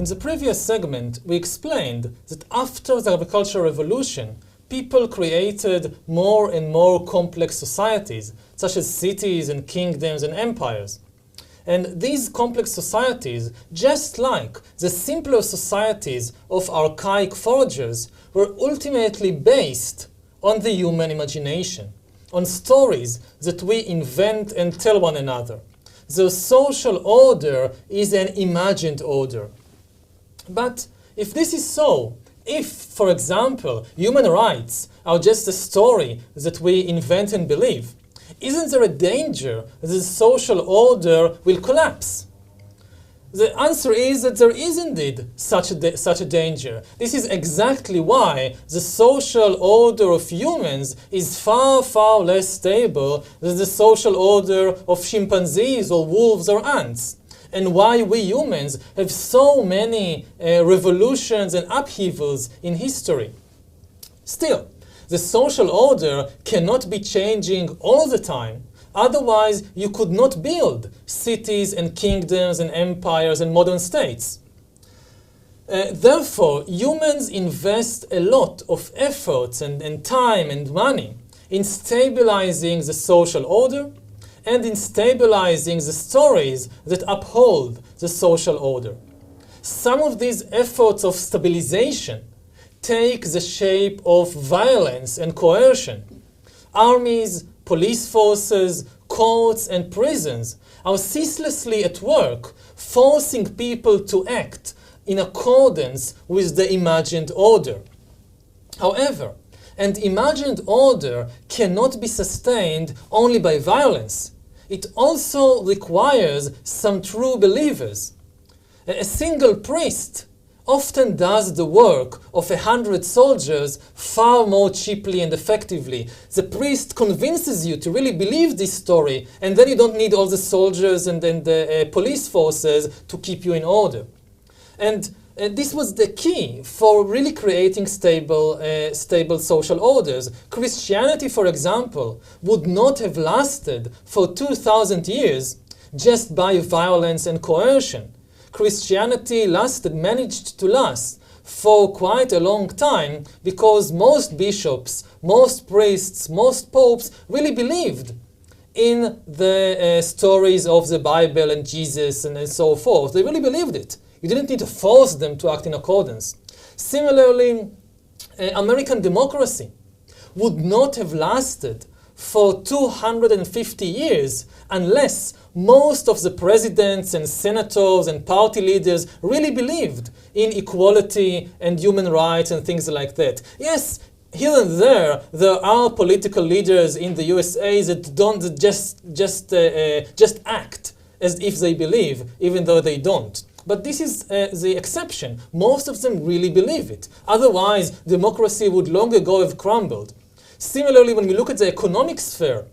In the previous segment, we explained that after the agricultural revolution, people created more and more complex societies, such as cities and kingdoms and empires. And these complex societies, just like the simpler societies of archaic foragers, were ultimately based on the human imagination, on stories that we invent and tell one another. The social order is an imagined order. But if this is so, if, for example, human rights are just a story that we invent and believe, isn't there a danger that the social order will collapse? The answer is that there is indeed such a danger. This is exactly why the social order of humans is far, far less stable than the social order of chimpanzees or wolves or ants, and why we humans have so many revolutions and upheavals in history. Still, the social order cannot be changing all the time. Otherwise, you could not build cities and kingdoms and empires and modern states. Therefore, humans invest a lot of efforts and time and money in stabilizing the social order and in stabilizing the stories that uphold the social order. Some of these efforts of stabilization take the shape of violence and coercion. Armies, police forces, courts, and prisons are ceaselessly at work, forcing people to act in accordance with the imagined order. However, an imagined order cannot be sustained only by violence. It also requires some true believers. A single priest often does the work of 100 soldiers far more cheaply and effectively. The priest convinces you to really believe this story, and then you don't need all the soldiers and the police forces to keep you in order. And this was the key for really creating stable social orders. Christianity, for example, would not have lasted for 2,000 years just by violence and coercion. Christianity managed to last for quite a long time because most bishops, most priests, most popes really believed in the stories of the Bible and Jesus and so forth. They really believed it. You didn't need to force them to act in accordance. Similarly, American democracy would not have lasted for 250 years unless most of the presidents and senators and party leaders really believed in equality and human rights and things like that. Yes, here and there are political leaders in the USA that don't just act as if they believe, even though they don't. But this is the exception. Most of them really believe it. Otherwise, democracy would long ago have crumbled. Similarly, when we look at the economic sphere,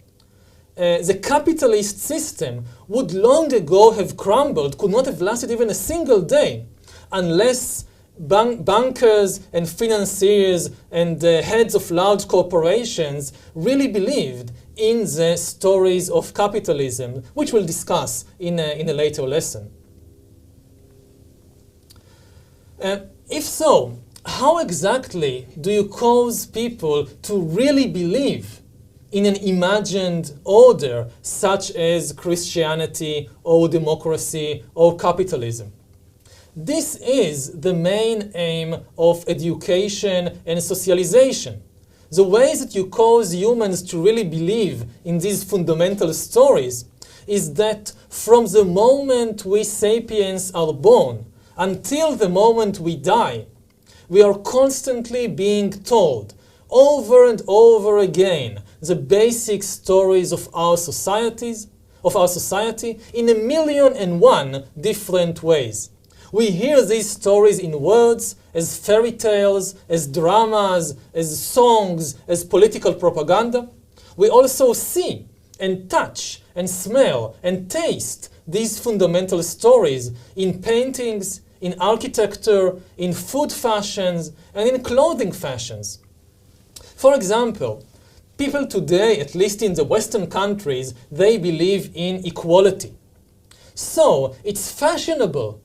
the capitalist system would long ago have crumbled, could not have lasted even a single day, unless bankers and financiers and heads of large corporations really believed in the stories of capitalism, which we'll discuss in a later lesson. If so, how exactly do you cause people to really believe in an imagined order such as Christianity or democracy or capitalism? This is the main aim of education and socialization. The ways that you cause humans to really believe in these fundamental stories is that from the moment we sapiens are born until the moment we die, we are constantly being told over and over again the basic stories of our society in 1,000,001 different ways. We hear these stories in words, as fairy tales, as dramas, as songs, as political propaganda. We also see and touch and smell and taste these fundamental stories in paintings, in architecture, in food fashions, and in clothing fashions. For example, people today, at least in the Western countries, they believe in equality. So it's fashionable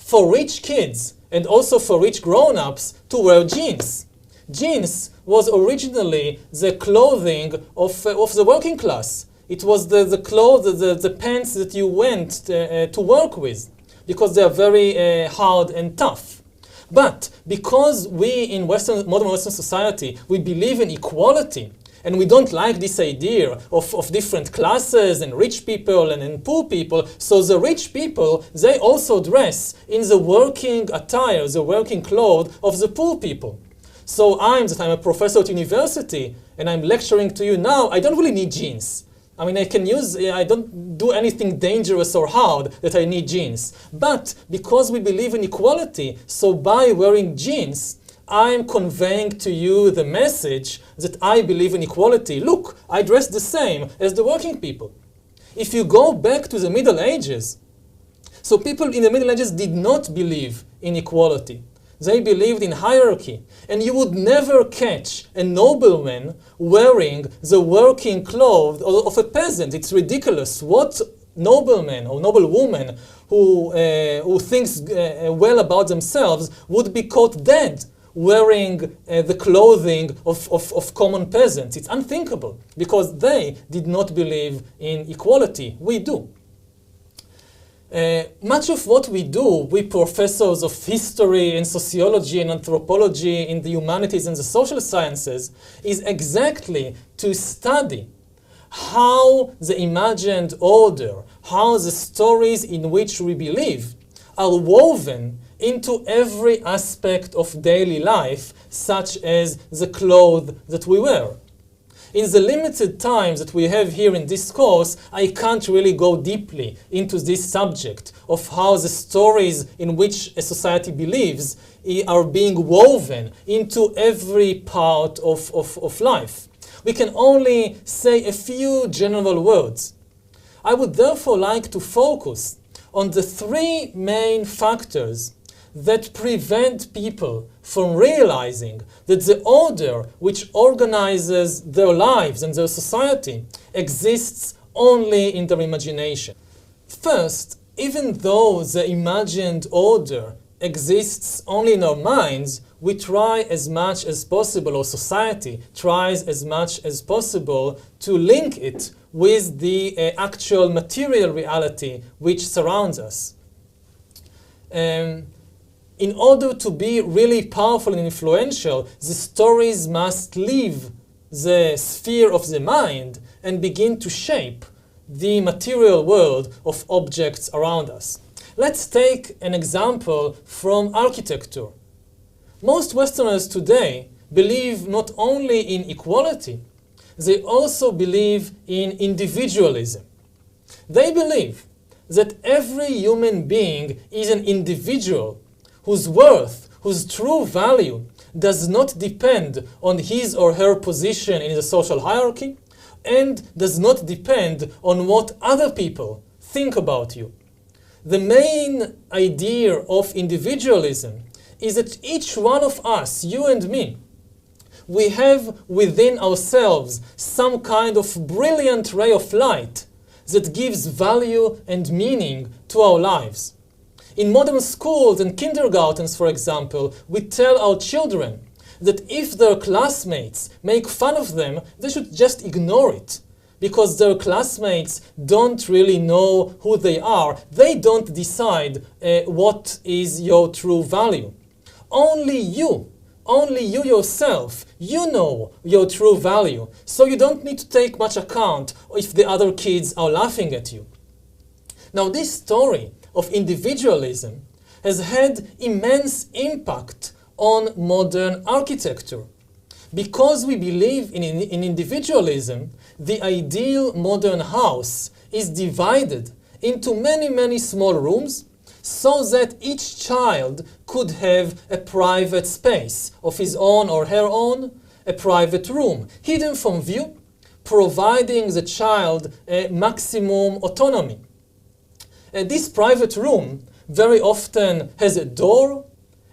for rich kids and also for rich grown-ups to wear jeans. Jeans was originally the clothing of the working class. It was the clothes, the pants that you went to work with, because they are very hard and tough. But because we in modern Western society, we believe in equality, and we don't like this idea of different classes and rich people and poor people, so the rich people, they also dress in the working attire, the working clothes of the poor people. So I'm a professor at university, and I'm lecturing to you now, I don't really need jeans. I mean, I don't do anything dangerous or hard that I need jeans. But because we believe in equality, so by wearing jeans, I'm conveying to you the message that I believe in equality. Look, I dress the same as the working people. If you go back to the Middle Ages, so people in the Middle Ages did not believe in equality. They believed in hierarchy, and you would never catch a nobleman wearing the working clothes of a peasant. It's ridiculous. What nobleman or noblewoman who thinks well about themselves would be caught dead wearing the clothing of common peasants? It's unthinkable, because they did not believe in equality. We do. Much of what we do, we professors of history and sociology and anthropology in the humanities and the social sciences, is exactly to study how the imagined order, how the stories in which we believe are woven into every aspect of daily life, such as the clothes that we wear. In the limited time that we have here in this course, I can't really go deeply into this subject of how the stories in which a society believes are being woven into every part of life. We can only say a few general words. I would therefore like to focus on the three main factors that prevent people from realizing that the order which organizes their lives and their society exists only in their imagination. First, even though the imagined order exists only in our minds, we try as much as possible, or society tries as much as possible, to link it with the actual material reality which surrounds us. In order to be really powerful and influential, the stories must leave the sphere of the mind and begin to shape the material world of objects around us. Let's take an example from architecture. Most Westerners today believe not only in equality, they also believe in individualism. They believe that every human being is an individual whose worth, whose true value does not depend on his or her position in the social hierarchy, and does not depend on what other people think about you. The main idea of individualism is that each one of us, you and me, we have within ourselves some kind of brilliant ray of light that gives value and meaning to our lives. In modern schools and kindergartens, for example, we tell our children that if their classmates make fun of them, they should just ignore it, because their classmates don't really know who they are. They don't decide what is your true value. Only you yourself, you know your true value, so you don't need to take much account if the other kids are laughing at you. Now, this story of individualism has had immense impact on modern architecture. Because we believe in individualism, the ideal modern house is divided into many, many small rooms, so that each child could have a private space of his own or her own, a private room, hidden from view, providing the child maximum autonomy. This private room very often has a door,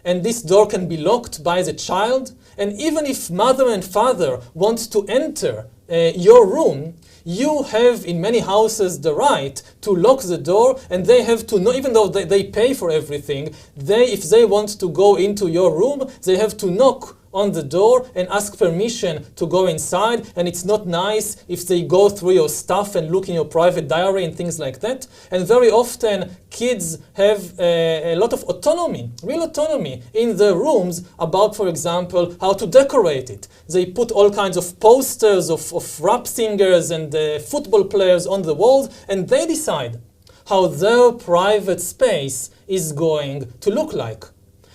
and this door can be locked by the child, and even if mother and father want to enter your room, You have in many houses the right to lock the door, and they have to know, even though they pay for everything, if they want to go into your room, they have to knock on the door and ask permission to go inside, and it's not nice if they go through your stuff and look in your private diary and things like that. And very often kids have a lot of autonomy, real autonomy in their rooms about, for example, how to decorate it. They put all kinds of posters of rap singers and football players on the walls, and they decide how their private space is going to look like.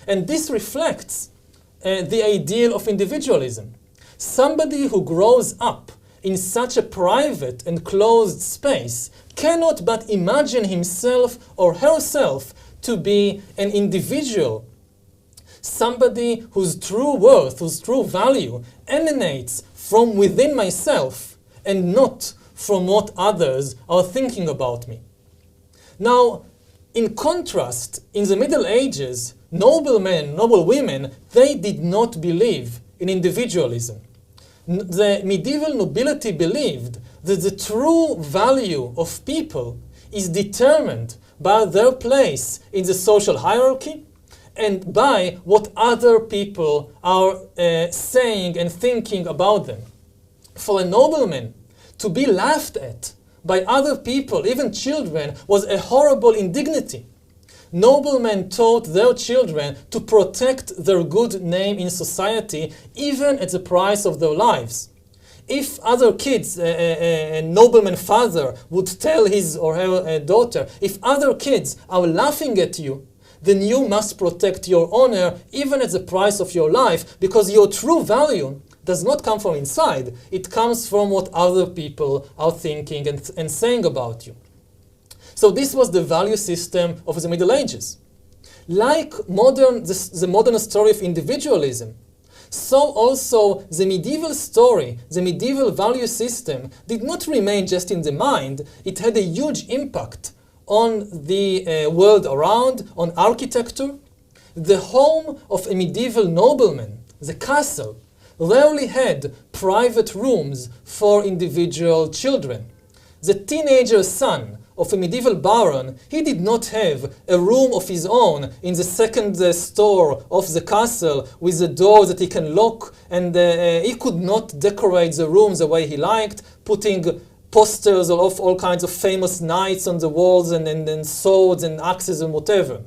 And this reflects the ideal of individualism. Somebody who grows up in such a private and closed space cannot but imagine himself or herself to be an individual. Somebody whose true worth, whose true value emanates from within myself and not from what others are thinking about me. Now, in contrast, in the Middle Ages, noble men, noble women, they did not believe in individualism. The medieval nobility believed that the true value of people is determined by their place in the social hierarchy and by what other people are saying and thinking about them. For a nobleman to be laughed at by other people, even children, was a horrible indignity. Noblemen taught their children to protect their good name in society, even at the price of their lives. If other kids, a nobleman's father would tell his or her daughter, if other kids are laughing at you, then you must protect your honor even at the price of your life, because your true value does not come from inside. It comes from what other people are thinking and saying about you. So this was the value system of the Middle Ages. Like the modern story of individualism, so also the medieval story, the medieval value system did not remain just in the mind. It had a huge impact on the world around, on architecture. The home of a medieval nobleman, the castle, rarely had private rooms for individual children. The teenager son of a medieval baron, he did not have a room of his own in the second store of the castle with a door that he can lock, and he could not decorate the rooms the way he liked, putting posters of all kinds of famous knights on the walls and swords and axes and whatever.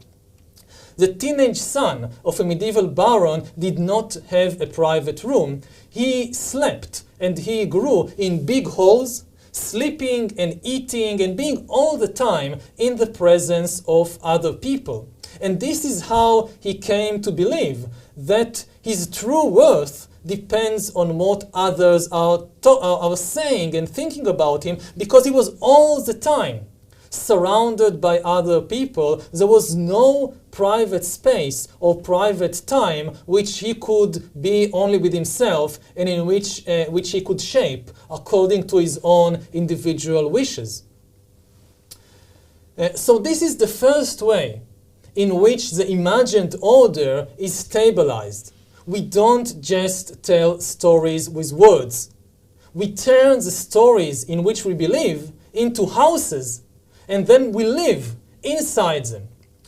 The teenage son of a medieval baron did not have a private room. He slept and he grew in big halls, sleeping and eating and being all the time in the presence of other people. And this is how he came to believe that his true worth depends on what others are saying and thinking about him, because he was all the time surrounded by other people. There was no private space or private time which he could be only with himself and in which he could shape according to his own individual wishes. So this is the first way in which the imagined order is stabilized. We don't just tell stories with words. We turn the stories in which we believe into houses, and then we live inside them.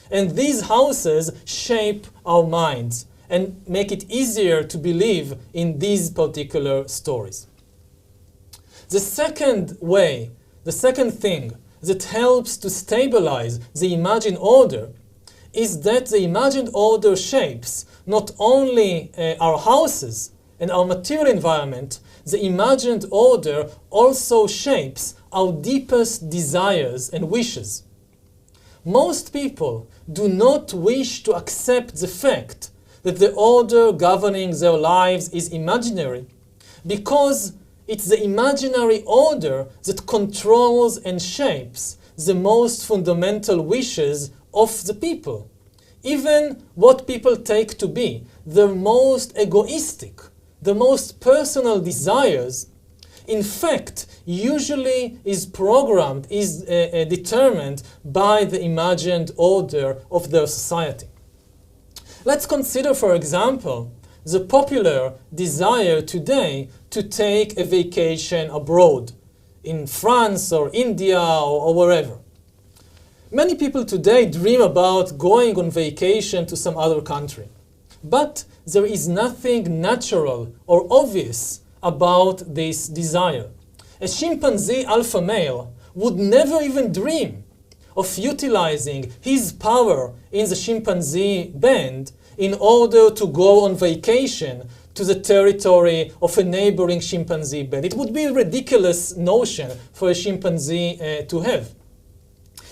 And these houses shape our minds and make it easier to believe in these particular stories. The second way, the second thing that helps to stabilize the imagined order is that the imagined order shapes not only our houses and our material environment, the imagined order also shapes our deepest desires and wishes. Most people do not wish to accept the fact that the order governing their lives is imaginary, because it's the imaginary order that controls and shapes the most fundamental wishes of the people. Even what people take to be their most egoistic, the most personal desires, in fact, usually is programmed, is determined by the imagined order of their society. Let's consider, for example, the popular desire today to take a vacation abroad. in France or India or wherever. Many people today dream about going on vacation to some other country. But there is nothing natural or obvious about this desire. A chimpanzee alpha male would never even dream of utilizing his power in the chimpanzee band in order to go on vacation to the territory of a neighboring chimpanzee band. It would be a ridiculous notion for a chimpanzee to have.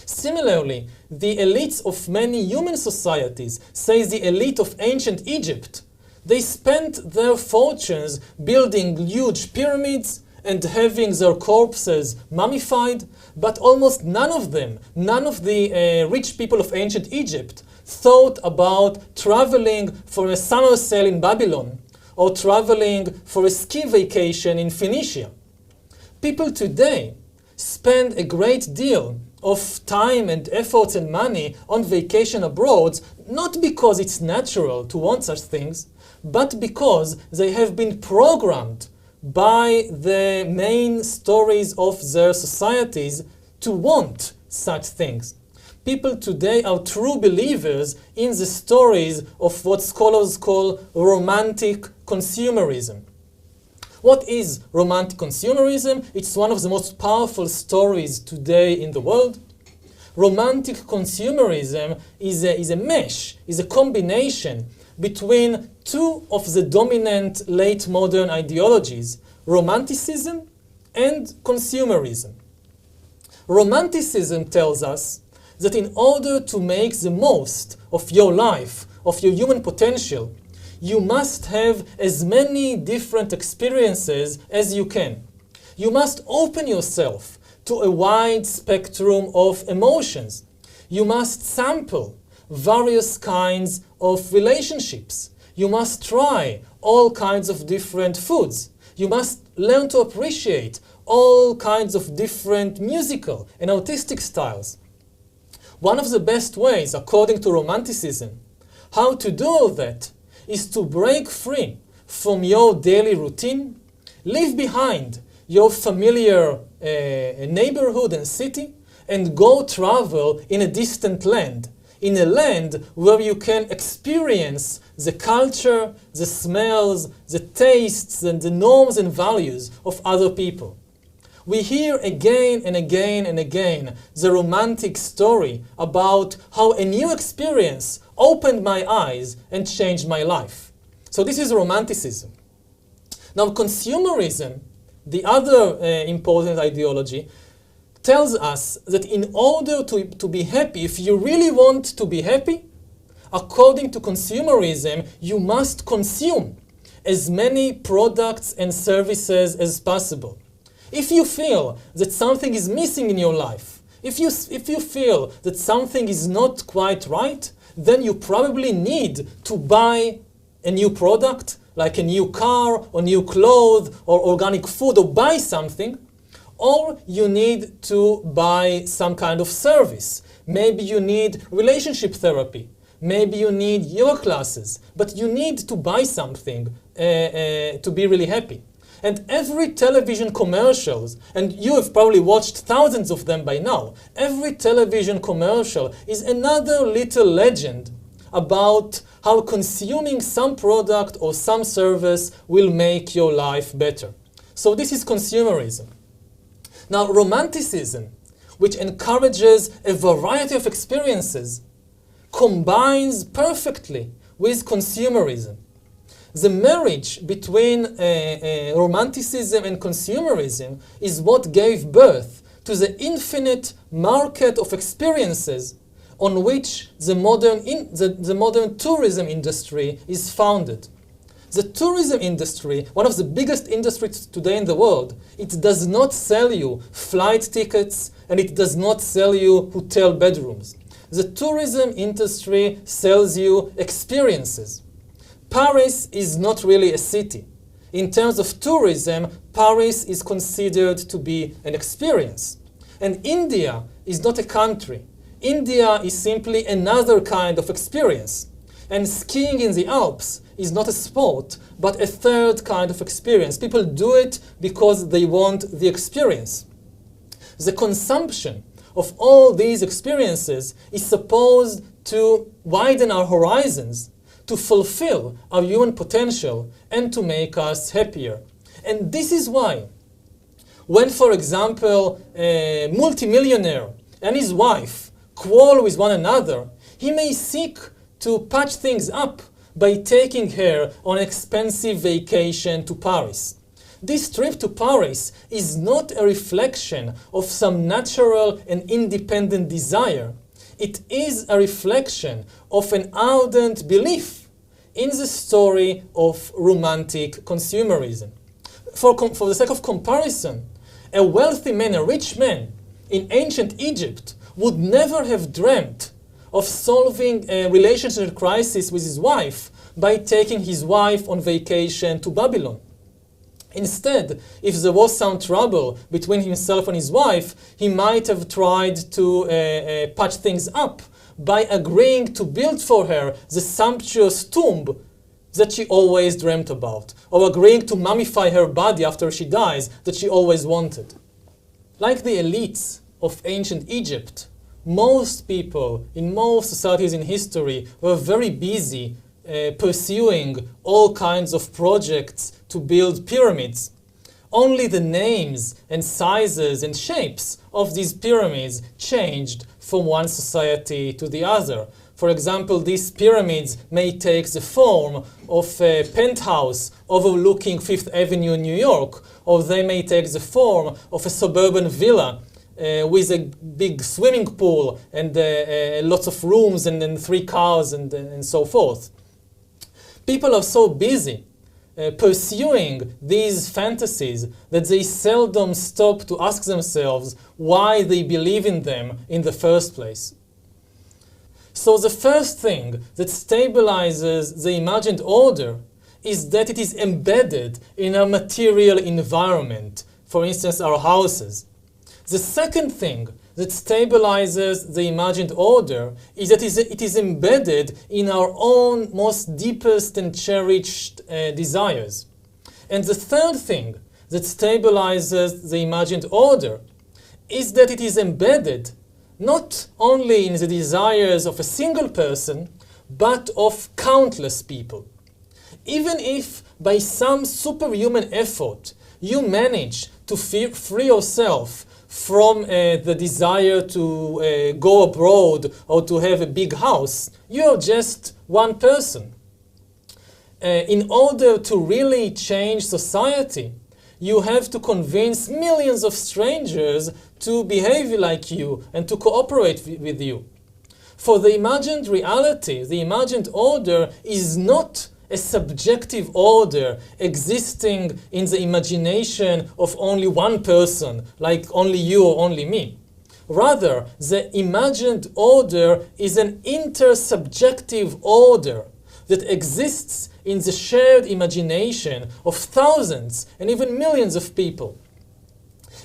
Similarly, the elites of many human societies, say the elite of ancient Egypt, they spent their fortunes building huge pyramids and having their corpses mummified, but almost none of them, none of the rich people of ancient Egypt, thought about traveling for a summer sale in Babylon or traveling for a ski vacation in Phoenicia. People today spend a great deal of time and efforts and money on vacation abroad, not because it's natural to want such things, but because they have been programmed by the main stories of their societies to want such things. People today are true believers in the stories of what scholars call romantic consumerism. What is romantic consumerism? It's one of the most powerful stories today in the world. Romantic consumerism is a mesh, is a combination between two of the dominant late modern ideologies, romanticism and consumerism. Romanticism tells us that in order to make the most of your life, of your human potential, you must have as many different experiences as you can. You must open yourself to a wide spectrum of emotions. You must sample various kinds of relationships. You must try all kinds of different foods. You must learn to appreciate all kinds of different musical and artistic styles. One of the best ways, according to Romanticism, how to do all that is to break free from your daily routine, leave behind your familiar neighborhood and city, and go travel in a distant land, in a land where you can experience the culture, the smells, the tastes, and the norms and values of other people. We hear again and again and again the romantic story about how a new experience opened my eyes and changed my life. So this is Romanticism. Now consumerism, the other important ideology, tells us that in order to be happy, if you really want to be happy, according to consumerism, you must consume as many products and services as possible. If you feel that something is missing in your life, if you feel that something is not quite right, then you probably need to buy a new product, like a new car or new clothes or organic food, or buy something, or you need to buy some kind of service. Maybe you need relationship therapy. Maybe you need yoga classes, but you need to buy something to be really happy. And every television commercials, and you have probably watched thousands of them by now, every television commercial is another little legend about how consuming some product or some service will make your life better. So this is consumerism. Now Romanticism, which encourages a variety of experiences, combines perfectly with consumerism. The marriage between Romanticism and consumerism is what gave birth to the infinite market of experiences on which the modern tourism industry is founded. The tourism industry, one of the biggest industries today in the world, it does not sell you flight tickets and it does not sell you hotel bedrooms. The tourism industry sells you experiences. Paris is not really a city. In terms of tourism, Paris is considered to be an experience. And India is not a country. India is simply another kind of experience. And skiing in the Alps is not a sport, but a third kind of experience. People do it because they want the experience. The consumption of all these experiences is supposed to widen our horizons, to fulfill our human potential, and to make us happier. And this is why, when, for example, a multimillionaire and his wife quarrel with one another, he may seek to patch things up by taking her on an expensive vacation to Paris. This trip to Paris is not a reflection of some natural and independent desire. It is a reflection of an ardent belief in the story of romantic consumerism. For the sake of comparison, a wealthy man, a rich man in ancient Egypt would never have dreamt of solving a relationship crisis with his wife by taking his wife on vacation to Babylon. Instead, if there was some trouble between himself and his wife, he might have tried to patch things up by agreeing to build for her the sumptuous tomb that she always dreamt about, or agreeing to mummify her body after she dies that she always wanted. Like the elites of ancient Egypt, most people in most societies in history were very busy pursuing all kinds of projects to build pyramids. Only the names and sizes and shapes of these pyramids changed from one society to the other. For example, these pyramids may take the form of a penthouse overlooking Fifth Avenue in New York, or they may take the form of a suburban villa with a big swimming pool and lots of rooms and then 3 cars and so forth. People are so busy pursuing these fantasies that they seldom stop to ask themselves why they believe in them in the first place. So the first thing that stabilizes the imagined order is that it is embedded in a material environment, for instance, our houses. The second thing that stabilizes the imagined order is that it is embedded in our own most deepest and cherished desires. And the third thing that stabilizes the imagined order is that it is embedded not only in the desires of a single person, but of countless people. Even if by some superhuman effort you manage to free yourself from the desire to go abroad or to have a big house, you are just one person. In order to really change society, you have to convince millions of strangers to behave like you and to cooperate with you. For the imagined reality, the imagined order is not a subjective order existing in the imagination of only one person, like only you or only me. Rather, the imagined order is an intersubjective order that exists in the shared imagination of thousands and even millions of people.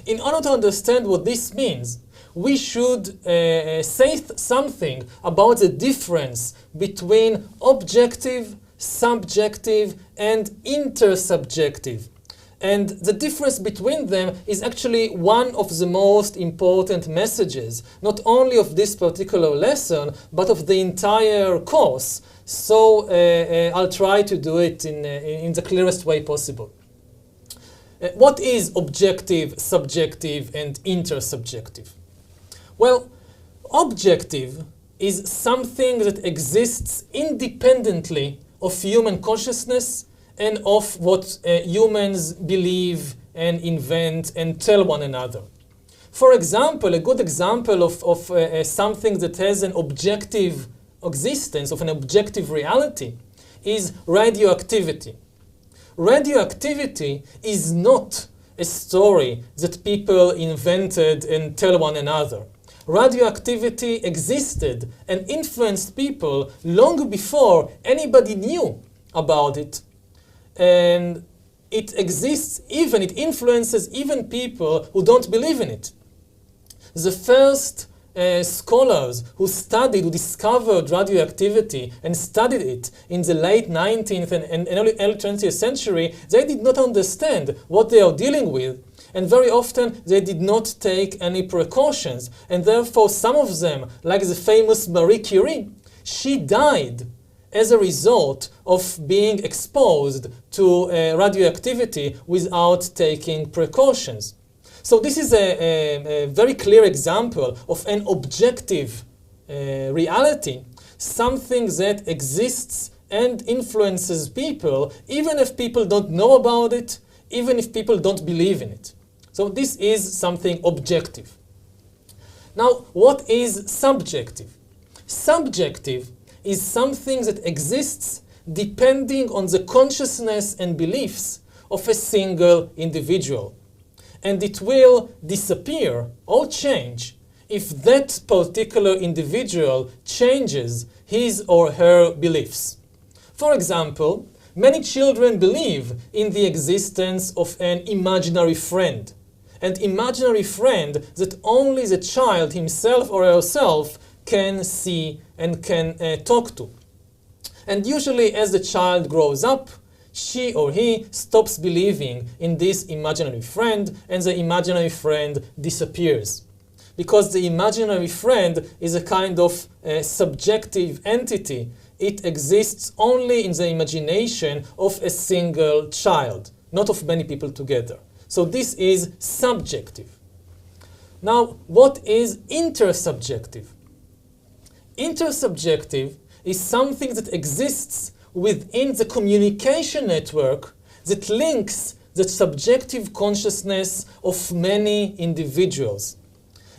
In order to understand what this means, we should say something about the difference between objective, subjective, and intersubjective. And the difference between them is actually one of the most important messages, not only of this particular lesson, but of the entire course. So I'll try to do it in the clearest way possible. What is objective, subjective, and intersubjective? Well, objective is something that exists independently of human consciousness and of what humans believe and invent and tell one another. For example, a good example of something that has an objective existence, of an objective reality, is radioactivity. Radioactivity is not a story that people invented and tell one another. Radioactivity existed and influenced people long before anybody knew about it. And it exists even, it influences even people who don't believe in it. The first scholars who discovered radioactivity and studied it in the late 19th and early 20th century, they did not understand what they are dealing with, And very often they did not take any precautions, and therefore some of them, like the famous Marie Curie, she died as a result of being exposed to radioactivity without taking precautions. So this is a very clear example of an objective reality, something that exists and influences people, even if people don't know about it, even if people don't believe in it. So this is something objective. Now, what is subjective? Subjective is something that exists depending on the consciousness and beliefs of a single individual. And it will disappear or change if that particular individual changes his or her beliefs. For example, many children believe in the existence of an imaginary friend. An imaginary friend that only the child himself or herself can see and can talk to. And usually as the child grows up, she or he stops believing in this imaginary friend, and the imaginary friend disappears. Because the imaginary friend is a kind of subjective entity. It exists only in the imagination of a single child, not of many people together. So this is subjective. Now, what is intersubjective? Intersubjective is something that exists within the communication network that links the subjective consciousness of many individuals.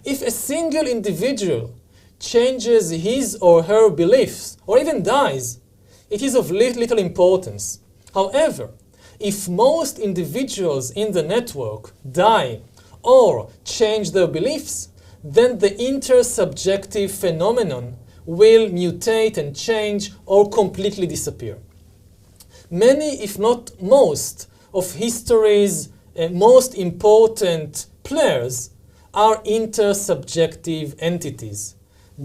If a single individual changes his or her beliefs, or even dies, it is of little importance. However, if most individuals in the network die or change their beliefs, then the intersubjective phenomenon will mutate and change or completely disappear. Many, if not most, of history's most important players are intersubjective entities.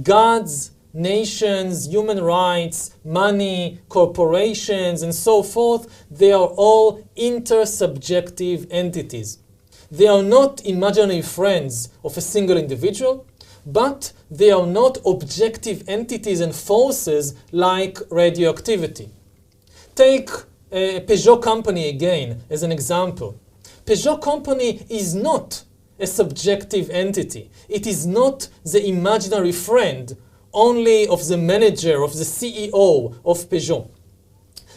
Gods, nations, human rights, money, corporations, and so forth, they are all intersubjective entities. They are not imaginary friends of a single individual, but they are not objective entities and forces like radioactivity. Take Peugeot company again as an example. Peugeot company is not a subjective entity. It is not the imaginary friend only of the manager, of the CEO of Peugeot.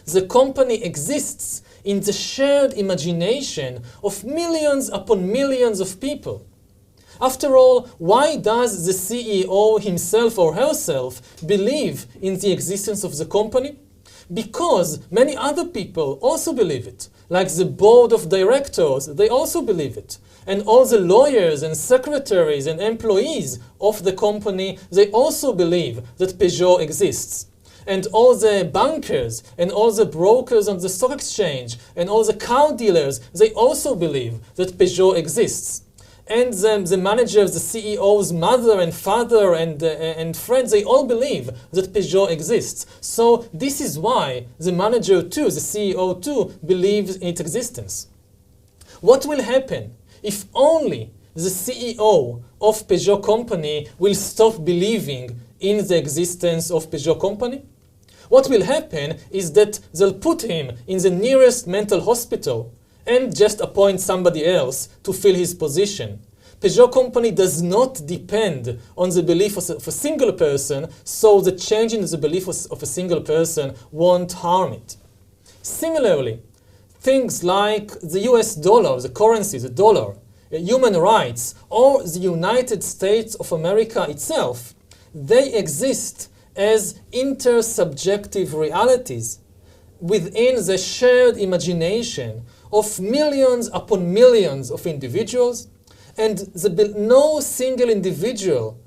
The company exists in the shared imagination of millions upon millions of people. After all, why does the CEO himself or herself believe in the existence of the company? Because many other people also believe it. Like the board of directors, they also believe it. And all the lawyers and secretaries and employees of the company, they also believe that Peugeot exists. And all the bankers and all the brokers on the stock exchange and all the car dealers, they also believe that Peugeot exists. And the managers, the CEO's mother and father and friends, they all believe that Peugeot exists. So this is why the manager too, the CEO too, believes in its existence. What will happen if only the CEO of Peugeot company will stop believing in the existence of Peugeot company? What will happen is that they'll put him in the nearest mental hospital and just appoint somebody else to fill his position. Peugeot company does not depend on the belief of a single person, so the change in the belief of a single person won't harm it. Similarly, things like the US dollar, the currency, the dollar, human rights, or the United States of America itself, they exist as intersubjective realities within the shared imagination of millions upon millions of individuals, and no single individual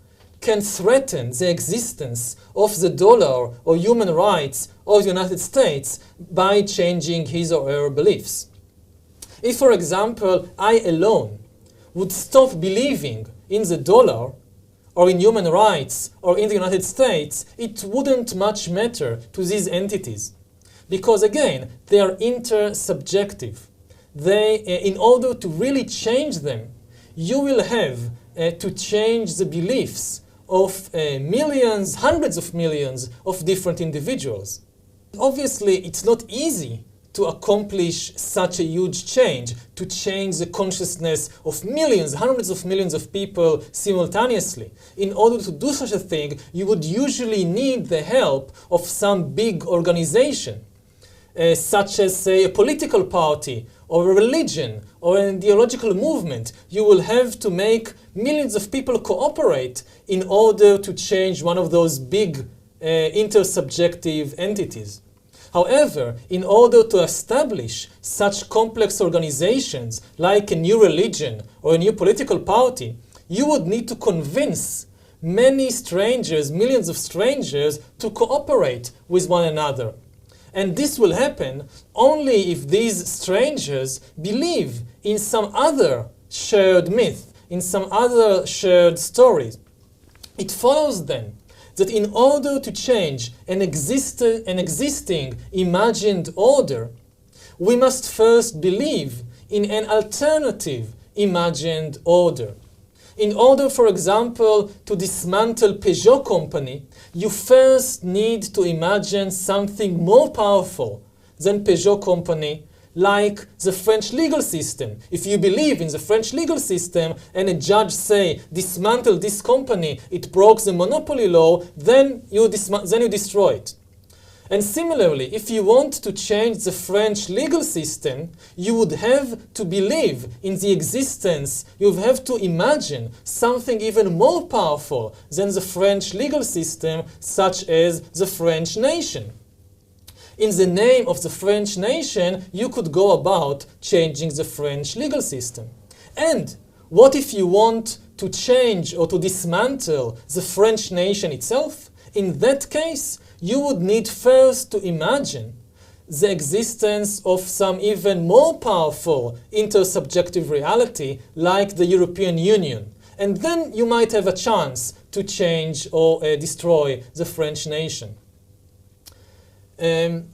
can threaten the existence of the dollar or human rights or the United States by changing his or her beliefs. If, for example, I alone would stop believing in the dollar or in human rights or in the United States, it wouldn't much matter to these entities. Because again, they are intersubjective. in order to really change them, you will have to change the beliefs of millions, hundreds of millions of different individuals. Obviously, it's not easy to accomplish such a huge change, to change the consciousness of millions, hundreds of millions of people simultaneously. In order to do such a thing, you would usually need the help of some big organization, such as, say, a political party, or a religion, or an ideological movement. You will have to make millions of people cooperate in order to change one of those big intersubjective entities. However, in order to establish such complex organizations like a new religion or a new political party, you would need to convince many strangers, millions of strangers, to cooperate with one another. And this will happen only if these strangers believe in some other shared myth, in some other shared story. It follows then that in order to change an existing imagined order, we must first believe in an alternative imagined order. In order, for example, to dismantle Peugeot company, you first need to imagine something more powerful than Peugeot company, like the French legal system. If you believe in the French legal system and a judge say, dismantle this company, it broke the monopoly law, then you destroy it. And similarly, if you want to change the French legal system, you would have to believe in the existence, you would have to imagine something even more powerful than the French legal system, such as the French nation. In the name of the French nation, you could go about changing the French legal system. And what if you want to change or to dismantle the French nation itself? In that case, you would need first to imagine the existence of some even more powerful intersubjective reality like the European Union. And then you might have a chance to change or destroy the French nation.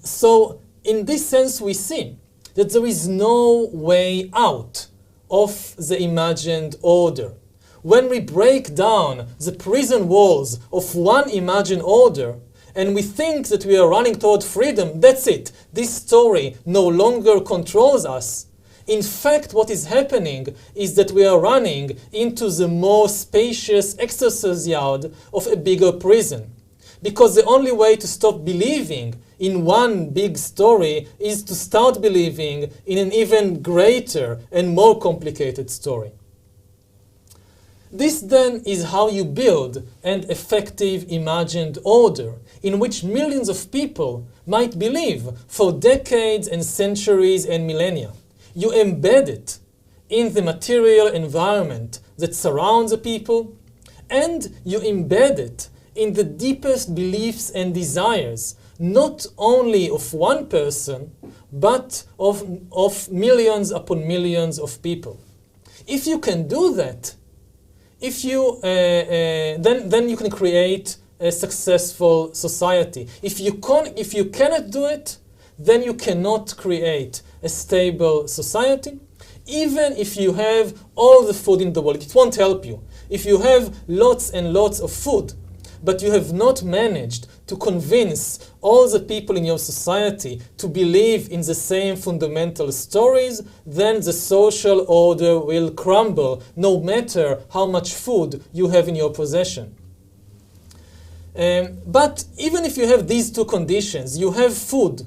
So in this sense we see that there is no way out of the imagined order. When we break down the prison walls of one imagined order and we think that we are running toward freedom, that's it. This story no longer controls us. In fact, what is happening is that we are running into the more spacious exercise yard of a bigger prison. Because the only way to stop believing in one big story is to start believing in an even greater and more complicated story. This then is how you build an effective imagined order in which millions of people might believe for decades and centuries and millennia. You embed it in the material environment that surrounds the people, and you embed it in the deepest beliefs and desires, not only of one person, but of millions upon millions of people. If you can do that, then you can create a successful society. If you cannot do it, then you cannot create a stable society. Even if you have all the food in the world, it won't help you. If you have lots and lots of food, but you have not managed to convince all the people in your society to believe in the same fundamental stories, then the social order will crumble, no matter how much food you have in your possession. But even if you have these two conditions, you have food,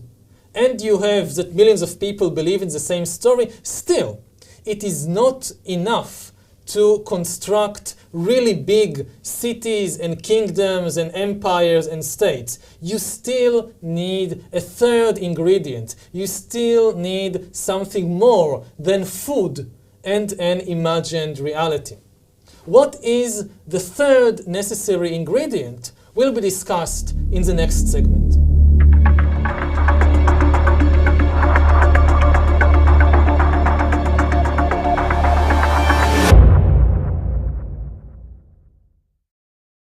and you have that millions of people believe in the same story, still, it is not enough to construct really big cities and kingdoms and empires and states. You still need a third ingredient. You still need something more than food and an imagined reality. What is the third necessary ingredient will be discussed in the next segment.